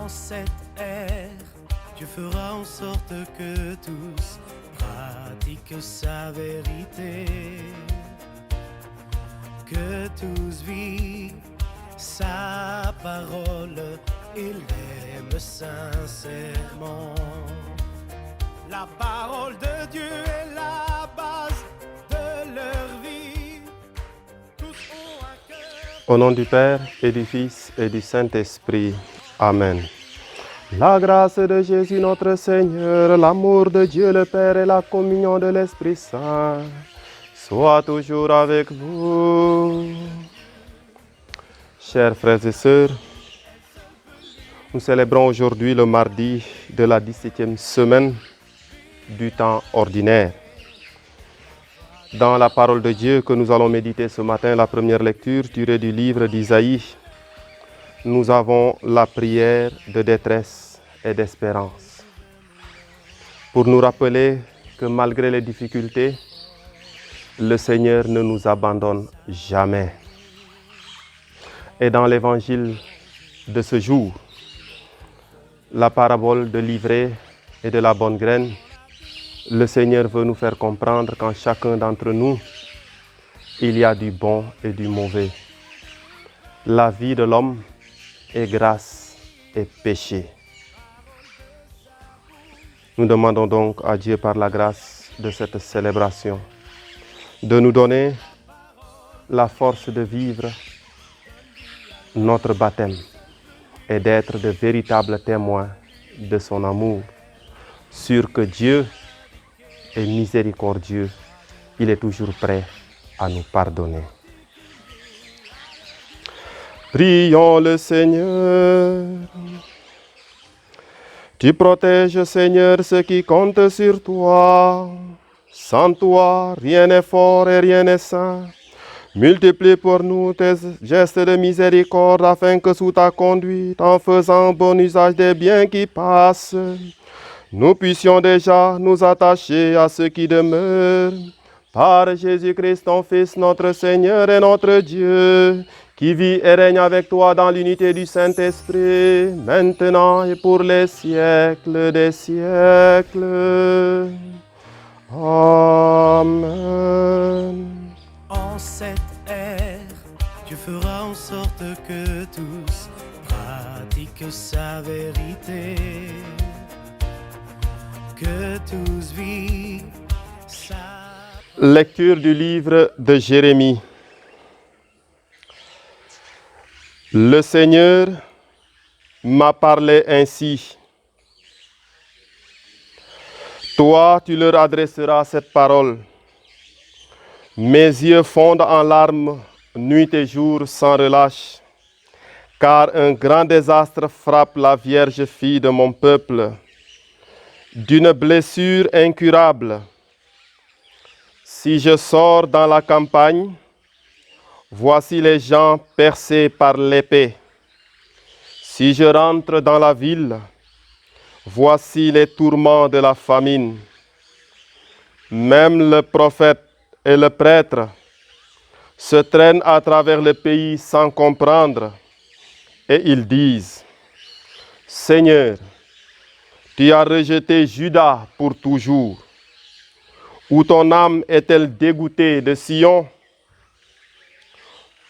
En cette ère, Dieu fera en sorte que tous pratiquent sa vérité, que tous vivent sa parole et l'aiment sincèrement. La parole de Dieu est la base de leur vie. Tous ont un cœur. Au nom du Père et du Fils et du Saint-Esprit. Amen. La grâce de Jésus notre Seigneur, l'amour de Dieu le Père et la communion de l'Esprit Saint soient toujours avec vous. Chers frères et sœurs, nous célébrons aujourd'hui le mardi de la 17e semaine du temps ordinaire. Dans la parole de Dieu que nous allons méditer ce matin, la première lecture tirée du livre d'Isaïe, nous avons la prière de détresse et d'espérance. Pour nous rappeler que malgré les difficultés, le Seigneur ne nous abandonne jamais. Et dans l'évangile de ce jour, la parabole de l'ivraie et de la bonne graine, le Seigneur veut nous faire comprendre qu'en chacun d'entre nous, il y a du bon et du mauvais. La vie de l'homme est grâce et péché. Nous demandons donc à Dieu par la grâce de cette célébration de nous donner la force de vivre notre baptême et d'être de véritables témoins de son amour, sûr que Dieu est miséricordieux, il est toujours prêt à nous pardonner. Prions le Seigneur. Tu protèges, Seigneur, ceux qui comptent sur toi. Sans toi, rien n'est fort et rien n'est saint. Multiplie pour nous tes gestes de miséricorde afin que sous ta conduite, en faisant bon usage des biens qui passent, nous puissions déjà nous attacher à ceux qui demeurent. Par Jésus-Christ, ton Fils, notre Seigneur et notre Dieu, qui vit et règne avec toi dans l'unité du Saint-Esprit, maintenant et pour les siècles des siècles. Amen. En cette ère, Dieu fera en sorte que tous pratiquent sa vérité, que tous vivent sa... Lecture du livre de Jérémie. Le Seigneur m'a parlé ainsi. Toi, tu leur adresseras cette parole. Mes yeux fondent en larmes nuit et jour sans relâche, car un grand désastre frappe la vierge fille de mon peuple, d'une blessure incurable. Si je sors dans la campagne, voici les gens percés par l'épée. Si je rentre dans la ville, voici les tourments de la famine. Même le prophète et le prêtre se traînent à travers le pays sans comprendre, et ils disent: Seigneur, tu as rejeté Juda pour toujours. Ou ton âme est-elle dégoûtée de Sion?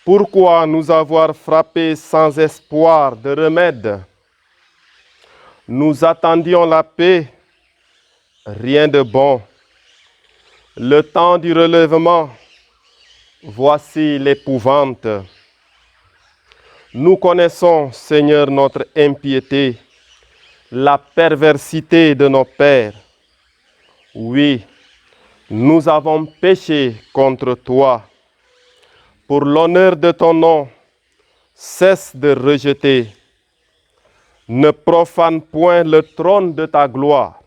Pourquoi nous avoir frappés sans espoir de remède? Nous attendions la paix, rien de bon. Le temps du relèvement, voici l'épouvante. Nous connaissons, Seigneur, notre impiété, la perversité de nos pères. Oui, nous avons péché contre toi. Pour l'honneur de ton nom, cesse de rejeter. Ne profane point le trône de ta gloire.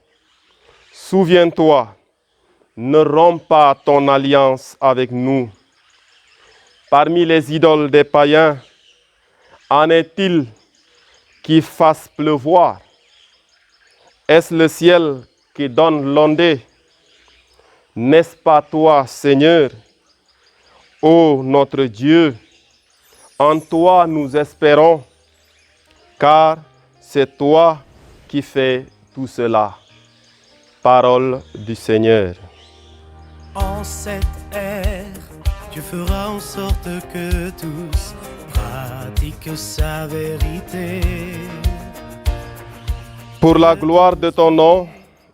Souviens-toi, ne romps pas ton alliance avec nous. Parmi les idoles des païens, en est-il qui fasse pleuvoir? Est-ce le ciel qui donne l'ondée? N'est-ce pas toi, Seigneur? Ô notre Dieu, en toi nous espérons, car c'est toi qui fais tout cela. Parole du Seigneur. En cette ère, Dieu fera en sorte que tous pratiquent sa vérité. Pour la gloire de ton nom,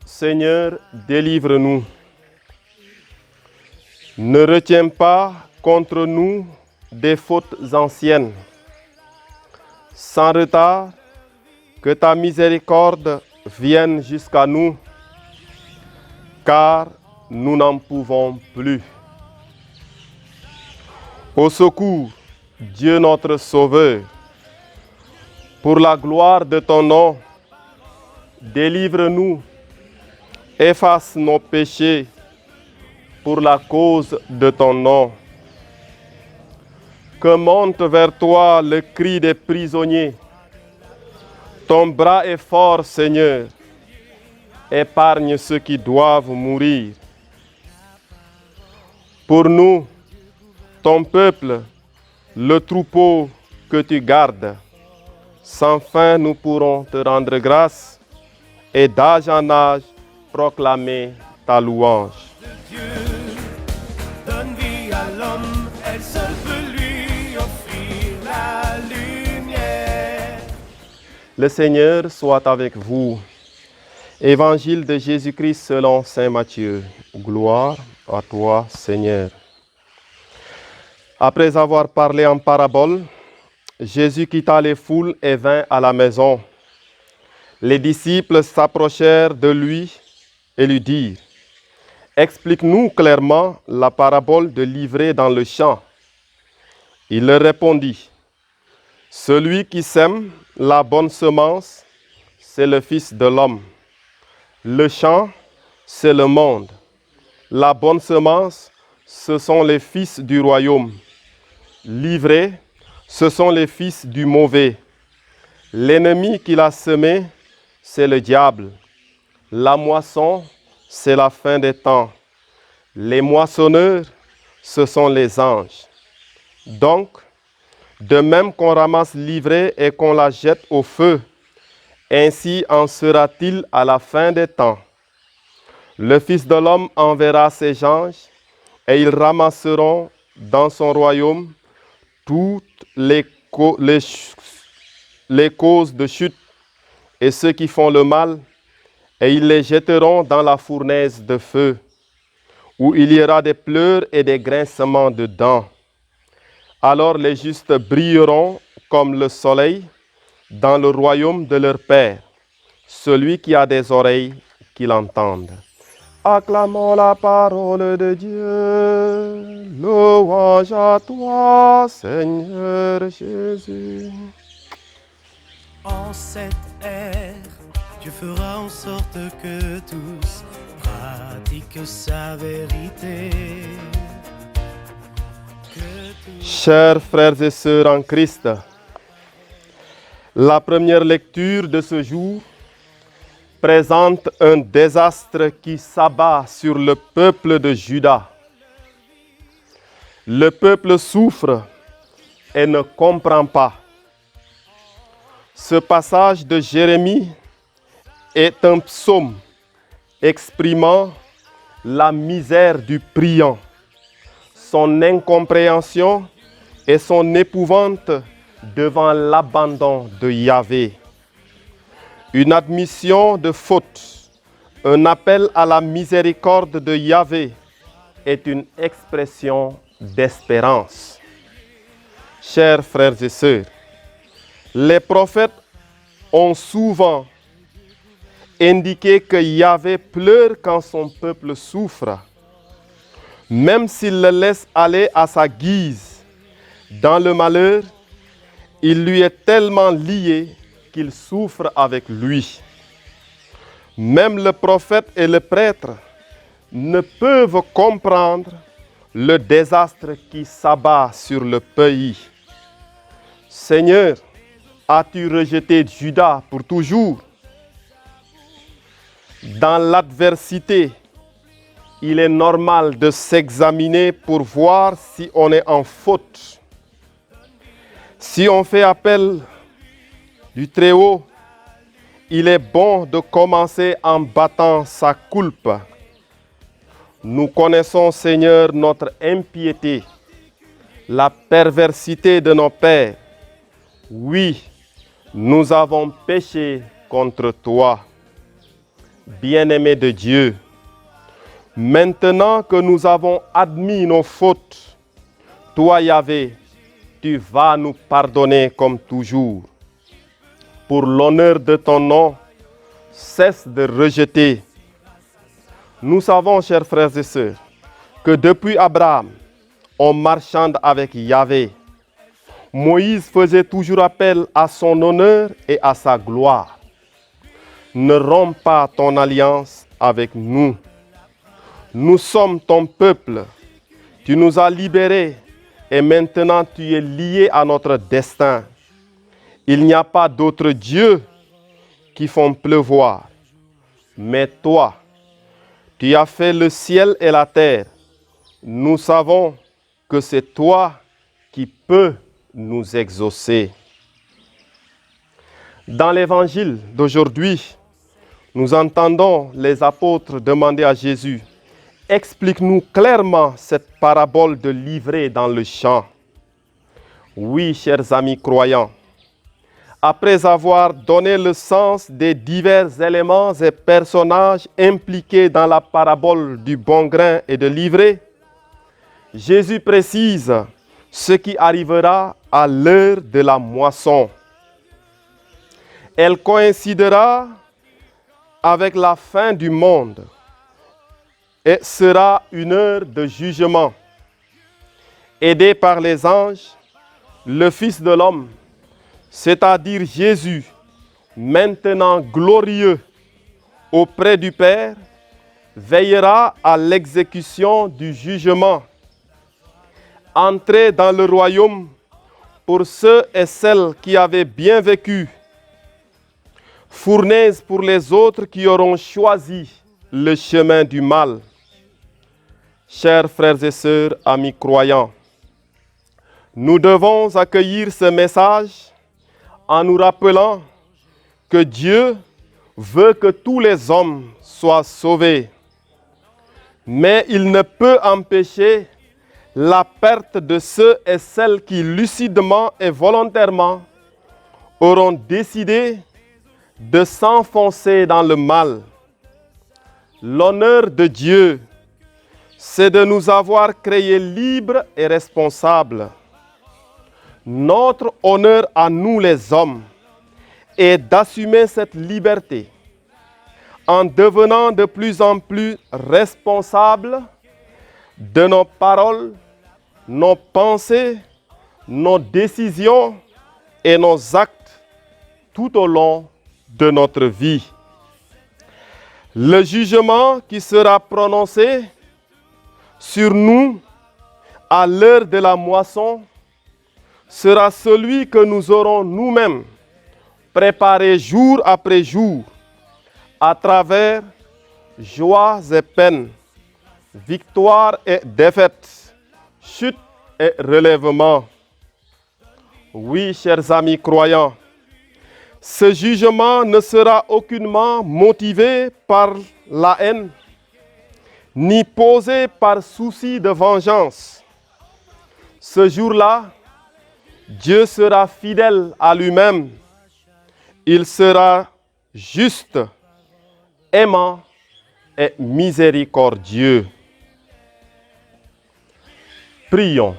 Seigneur, délivre-nous. Ne retiens pas contre nous des fautes anciennes. Sans retard, que ta miséricorde vienne jusqu'à nous, car nous n'en pouvons plus. Au secours, Dieu notre Sauveur, pour la gloire de ton nom, délivre-nous, efface nos péchés pour la cause de ton nom. Que monte vers toi le cri des prisonniers. Ton bras est fort, Seigneur. Épargne ceux qui doivent mourir. Pour nous, ton peuple, le troupeau que tu gardes, sans fin nous pourrons te rendre grâce et d'âge en âge proclamer ta louange. Dieu donne vie à l'homme, elle seule peut lui offrir la lumière. Le Seigneur soit avec vous. Évangile de Jésus-Christ selon saint Matthieu. Gloire à toi, Seigneur. Après avoir parlé en parabole, Jésus quitta les foules et vint à la maison. Les disciples s'approchèrent de lui et lui dirent: explique-nous clairement la parabole de l'ivraie dans le champ. Il leur répondit: celui qui sème la bonne semence, c'est le Fils de l'homme. Le champ, c'est le monde. La bonne semence, ce sont les fils du royaume. L'ivraie, ce sont les fils du mauvais. L'ennemi qui l'a semé, c'est le diable. La moisson, c'est la fin des temps. Les moissonneurs, ce sont les anges. Donc, de même qu'on ramasse l'ivraie et qu'on la jette au feu, ainsi en sera-t-il à la fin des temps. Le Fils de l'homme enverra ses anges, et ils ramasseront dans son royaume toutes les causes de chute et ceux qui font le mal, et ils les jetteront dans la fournaise de feu, où il y aura des pleurs et des grincements de dents. Alors les justes brilleront comme le soleil dans le royaume de leur Père. Celui qui a des oreilles, qu'il entende. Acclamons la parole de Dieu. Louange à toi, Seigneur Jésus. En cette ère, Dieu fera en sorte que tous pratiquent sa vérité. Chers frères et sœurs en Christ, la première lecture de ce jour présente un désastre qui s'abat sur le peuple de Juda. Le peuple souffre et ne comprend pas. Ce passage de Jérémie est un psaume exprimant la misère du priant, son incompréhension et son épouvante devant l'abandon de Yahvé. Une admission de faute, un appel à la miséricorde de Yahvé est une expression d'espérance. Chers frères et sœurs, les prophètes ont souvent indiqué que Yahvé pleure quand son peuple souffre, même s'il le laisse aller à sa guise. Dans le malheur, il lui est tellement lié qu'il souffre avec lui. Même le prophète et le prêtre ne peuvent comprendre le désastre qui s'abat sur le pays. Seigneur, as-tu rejeté Juda pour toujours? Dans l'adversité, il est normal de s'examiner pour voir si on est en faute. Si on fait appel du Très-Haut, il est bon de commencer en battant sa coulpe. Nous connaissons, Seigneur, notre impiété, la perversité de nos pères. Oui, nous avons péché contre toi. Bien-aimé de Dieu, maintenant que nous avons admis nos fautes, toi, Yahvé, tu vas nous pardonner comme toujours. Pour l'honneur de ton nom, cesse de rejeter. Nous savons, chers frères et sœurs, que depuis Abraham, on marchande avec Yahvé. Moïse faisait toujours appel à son honneur et à sa gloire. Ne romps pas ton alliance avec nous. Nous sommes ton peuple. Tu nous as libérés et maintenant tu es lié à notre destin. Il n'y a pas d'autres dieux qui font pleuvoir. Mais toi, tu as fait le ciel et la terre. Nous savons que c'est toi qui peux nous exaucer. Dans l'évangile d'aujourd'hui, nous entendons les apôtres demander à Jésus, explique-nous clairement cette parabole de l'ivraie dans le champ. Oui, chers amis croyants, après avoir donné le sens des divers éléments et personnages impliqués dans la parabole du bon grain et de l'ivraie, Jésus précise ce qui arrivera à l'heure de la moisson. Elle coïncidera avec la fin du monde et sera une heure de jugement. Aidé par les anges, le Fils de l'homme, c'est-à-dire Jésus, maintenant glorieux auprès du Père, veillera à l'exécution du jugement. Entrez dans le royaume pour ceux et celles qui avaient bien vécu. Fournaise pour les autres qui auront choisi le chemin du mal. Chers frères et sœurs, amis croyants, nous devons accueillir ce message en nous rappelant que Dieu veut que tous les hommes soient sauvés. Mais il ne peut empêcher la perte de ceux et celles qui lucidement et volontairement auront décidé de s'enfoncer dans le mal. L'honneur de Dieu, c'est de nous avoir créés libres et responsables. Notre honneur à nous les hommes est d'assumer cette liberté en devenant de plus en plus responsables de nos paroles, nos pensées, nos décisions et nos actes tout au long de notre vie. Le jugement qui sera prononcé sur nous à l'heure de la moisson sera celui que nous aurons nous-mêmes préparé jour après jour à travers joies et peines, victoires et défaites, chutes et relèvements. Oui, chers amis croyants, ce jugement ne sera aucunement motivé par la haine, ni posé par souci de vengeance. Ce jour-là, Dieu sera fidèle à lui-même. Il sera juste, aimant et miséricordieux. Prions.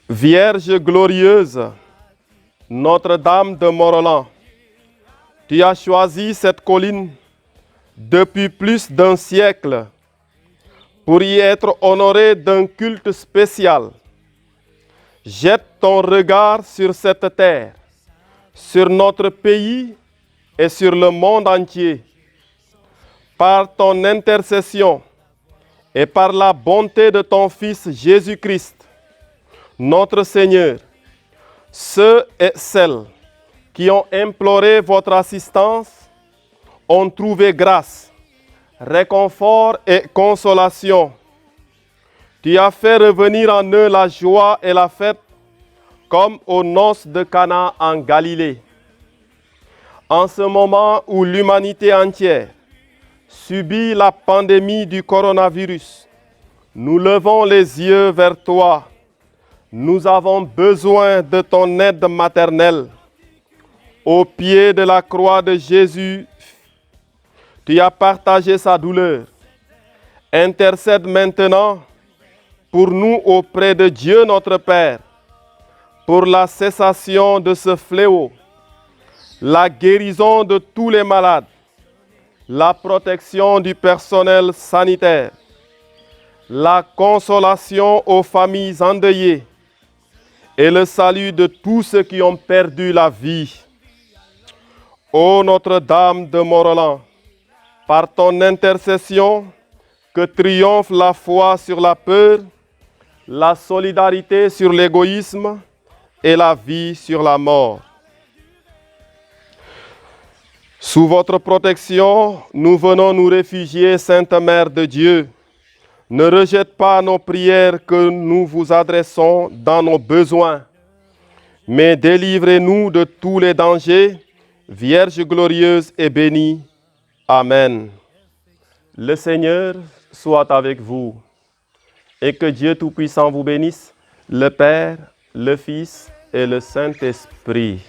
Vierge glorieuse, Notre-Dame de Morolan, tu as choisi cette colline depuis plus d'un siècle pour y être honorée d'un culte spécial. Jette ton regard sur cette terre, sur notre pays et sur le monde entier. Par ton intercession et par la bonté de ton Fils Jésus-Christ, notre Seigneur, ceux et celles qui ont imploré votre assistance ont trouvé grâce, réconfort et consolation. Tu as fait revenir en eux la joie et la fête comme aux noces de Cana en Galilée. En ce moment où l'humanité entière subit la pandémie du coronavirus, nous levons les yeux vers toi. Nous avons besoin de ton aide maternelle. Au pied de la croix de Jésus, tu as partagé sa douleur. Intercède maintenant pour nous auprès de Dieu notre Père, pour la cessation de ce fléau, la guérison de tous les malades, la protection du personnel sanitaire, la consolation aux familles endeuillées et le salut de tous ceux qui ont perdu la vie. Ô Notre-Dame de Morolan, par ton intercession, que triomphe la foi sur la peur, la solidarité sur l'égoïsme et la vie sur la mort. Sous votre protection, nous venons nous réfugier, Sainte Mère de Dieu. Ne rejette pas nos prières que nous vous adressons dans nos besoins, mais délivrez-nous de tous les dangers, Vierge glorieuse et bénie. Amen. Le Seigneur soit avec vous et que Dieu Tout-Puissant vous bénisse, le Père, le Fils et le Saint-Esprit.